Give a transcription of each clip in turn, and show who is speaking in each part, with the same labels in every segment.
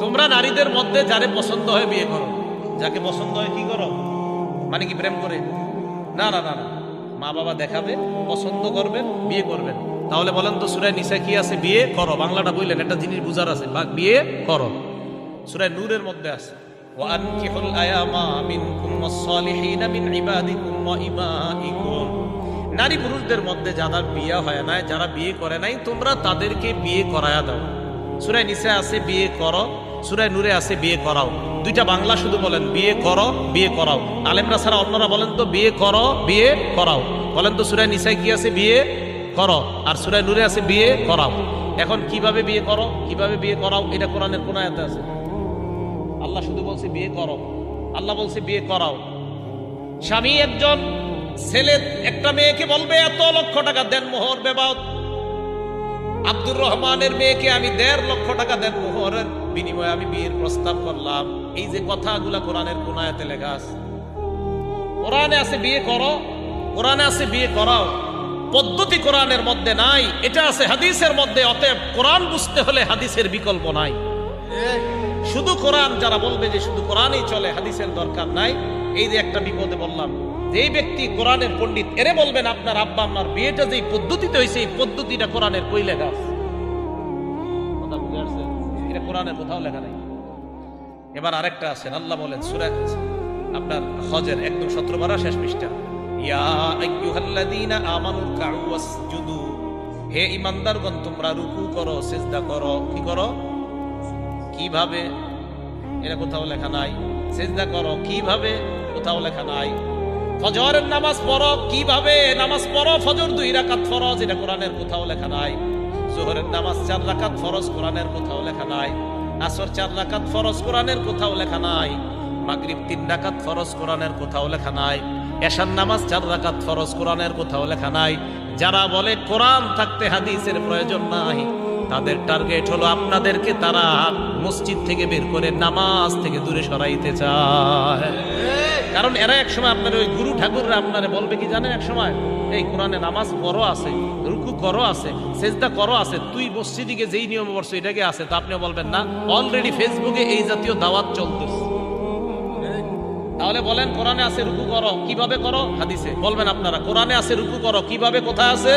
Speaker 1: তোমরা নারীদের মধ্যে যারে পছন্দ হয় বিয়ে করো, যাকে পছন্দ হয় কি করো, মানে কি প্রেম করে? না না না না, মা বাবা দেখাবে, পছন্দ করবেন, বিয়ে করবেন। তাহলে বলেন তো সূরা নিসা কি আছে? বিয়ে করো। বাংলাটা বললেন, একটা জিনিস বুঝার আছে, বিয়ে করো। সূরা নূরের মধ্যে আছে ওয়ানকিহুল আয়ামা মিনকুম ওয়াস-সালিহিনা মিন ইবাদিকুম ওয়া ইমাইকুম। নারী পুরুষদের মধ্যে যারা বিয়ে হয় না, যারা বিয়ে করে নাই, তোমরা তাদেরকে বিয়ে করায়া দাও। সূরা নিসা আছে বিয়ে করো, সূরা নূরে আছে বিয়ে করাও। দুইটা বাংলা শুধু বলেন, বিয়ে করো, বিয়ে করাও। আলেমরা ছাড়া অন্যরা বলেন তো বিয়ে করো, বিয়ে করাও। বলেন তো সূরা নিসায় কি আছে? বিয়ে করো। আর সূরা নূরে আছে বিয়ে করাও। এখন কিভাবে বিয়ে করো, কিভাবে বিয়ে করাও, এটা কোরআনের কোন আয়াতে আছে? আল্লাহ শুধু বলছে বিয়ে করো, আল্লাহ বলছে বিয়ে করাও। স্বামী একজন ছেলে একটা মেয়েকে বলবে এত লক্ষ টাকা দেন মোহর বেবাদ। আব্দুর রহমানের মেয়েকে আমি 1.5 লক্ষ টাকা দেন মোহরের বিনিময়ে আমি বিয়ের প্রস্তাব করলাম। এই যে কথাগুলা কোরআনের কোন আয়াতে লেখা আছে? কোরআনে আছে বিয়ে করো, কোরআনে আছে বিয়ে করাও। পদ্ধতি কোরআনের মধ্যে নাই, এটা আছে হাদিসের মধ্যে। অতএব কোরআন বুঝতে হলে হাদিসের বিকল্প নাই। শুধু কোরআন যারা বলবে যে শুধু কোরআনই চলে, হাদিসের দরকার নাই, এই যে একটা বিপদে বললাম। যে ব্যক্তি কোরআনের পণ্ডিত, এরে বলবেন আপনার আব্বা আম্মার বিয়েটা যে পদ্ধতিতে হয়েছে, এই পদ্ধতিটা কোরআনের কই লেখা আছে? কথা বুঝে আসছে? এটা কোরআনের কোথাও লেখা নাই। এবার আরেকটা আছেন, আল্লাহ বলেন সূরা আপনার হজের একদম 17 পারা শেষ পৃষ্ঠা, ইয়া আইয়ুহাল্লাযীনা আমানু রুকউ ওয়াসজুদু। হে ঈমানদারগণ, তোমরা রুকু করো, সিজদা করো। কি করো? কিভাবে? এটা কোথাও লেখা নাই। সিজদা করো কিভাবে? কোথাও লেখা নাই। ফজরের নামাজ পড়ো কিভাবে? নামাজ পড়ো, ফজর 2 রাকাত ফরজ, এটা কোরআনের কোথাও লেখা নাই। যোহরের নামাজ 4 রাকাত ফরজ, কোরআনের কোথাও লেখা নাই। আসর 4 রাকাত ফরজ, কোরআনের কোথাও লেখা নাই। মাগরিব 3 রাকাত ফরজ, কোরআনের কোথাও লেখা নাই। এশার নামাজ 4 রাকাত ফরজ, কোরআনের কোথাও লেখা নাই। যারা বলে কোরআন থাকতে হাদিসের প্রয়োজন নাই, তাদের টার্গেট হলো আপনাদেরকে তারা মসজিদ থেকে বের করে নামাজ থেকে দূরে সরাইতে চায়। কারণ এরা একসময় আপনার ওই গুরু ঠাকুররা আপনারে বলবে কি জানেন, এক সময় এই কোরআনে নামাজ করো আছে, রুকু করো আছে, সেজদা করো আছে, তুই মসজিদে যেই নিয়ম বলছো এটাকে আছে, তো আপনিও বলবেন না অলরেডি ফেসবুকে এই জাতীয় দাওয়াত চলতেছে। তাহলে বলেন কোরআনে আছে রুকু করো, কিভাবে করো? হাদিসে। বলবেন আপনারা কোরআনে আছে রুকু করো, কিভাবে? কোথায় আছে?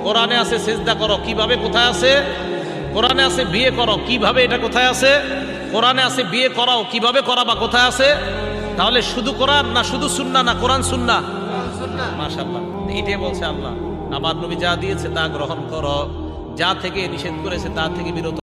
Speaker 1: কোরআনে আছে সিজদা করো, কিভাবে? কোথায় আছে? কোরআনে আছে বিয়ে করো, কিভাবে? এটা কোথায় আছে? কোরআনে আছে বিয়ে করাও, কিভাবে করাবা? কোথায় আছে? তাহলে শুধু কোরআন না শুধু সুন্নাহ, না কোরআন সুন্নাহ? মাশাআল্লাহ, এটাই বলছে আল্লাহ, আমার নবী যা দিয়েছে তা গ্রহণ করো, যা থেকে নিষেধ করেছে তা থেকে বিরত